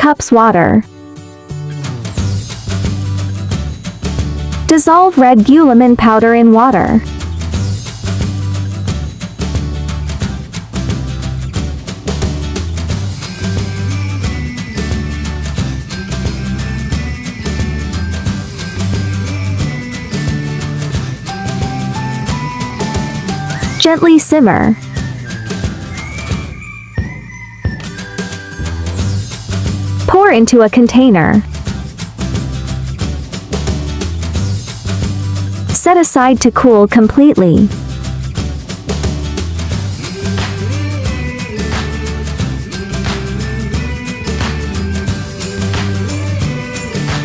cups water. Dissolve red guilliman powder in water. Gently simmer. Pour into a container. Set aside to cool completely.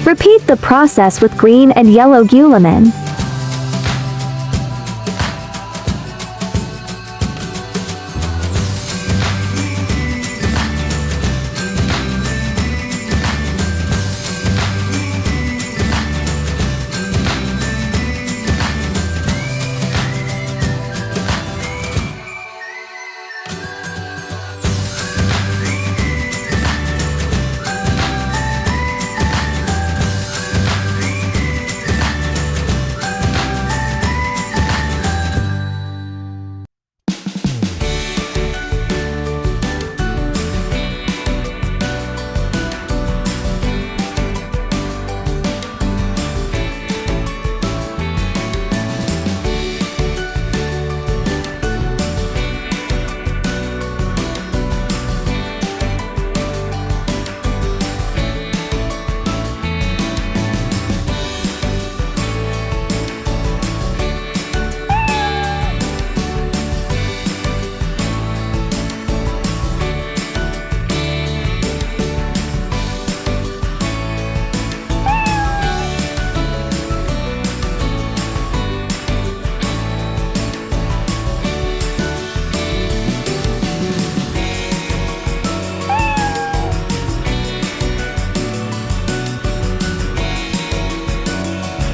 Repeat the process with green and yellow guilliman.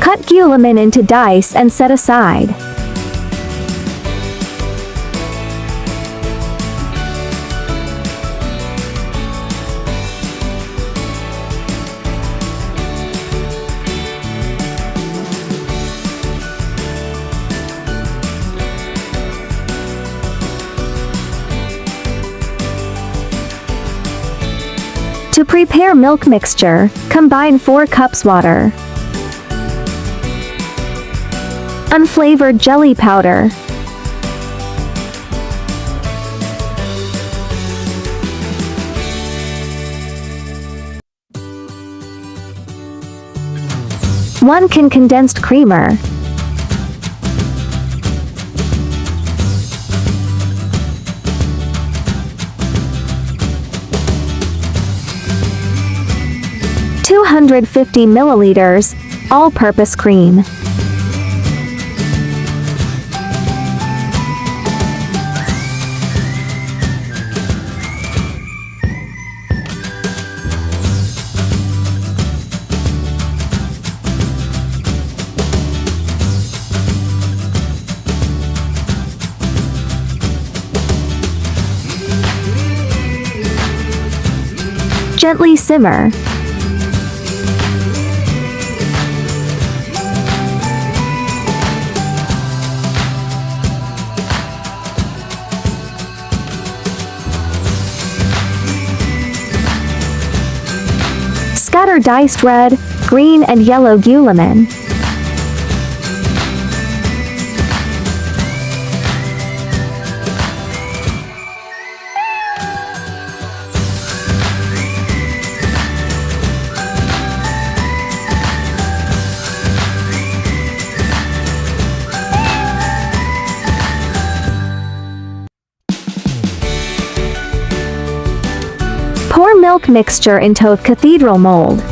Cut guilliman into dice and set aside. To prepare milk mixture, combine 4 cups water, unflavored jelly powder, one can condensed creamer, (250 milliliters) all-purpose cream. Gently simmer. Scatter diced red, green and yellow guilliman. Pour milk mixture into a cathedral mold.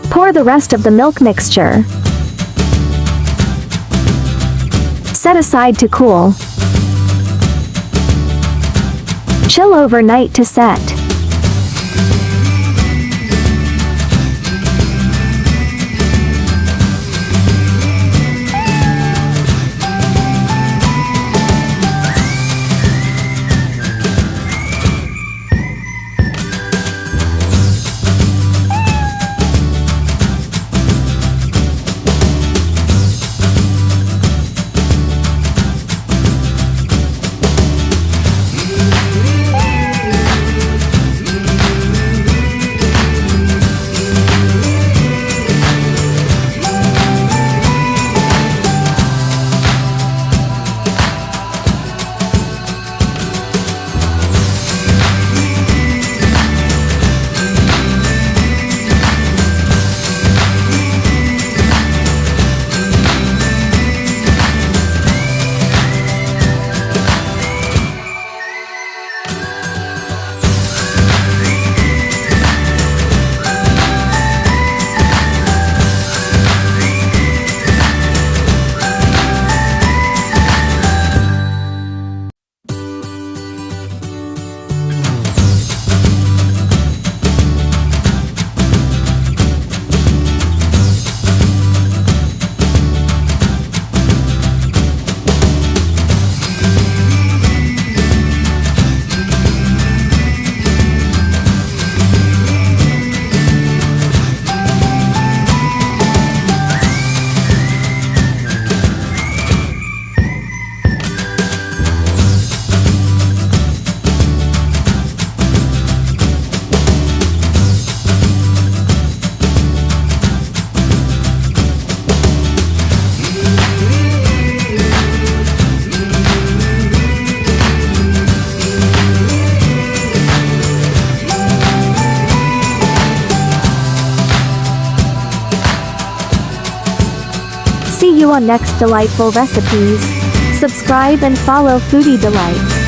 Pour the rest of the milk mixture. Set aside to cool. Chill overnight to set. See you on next delightful recipes. Subscribe and follow Foodie Delight.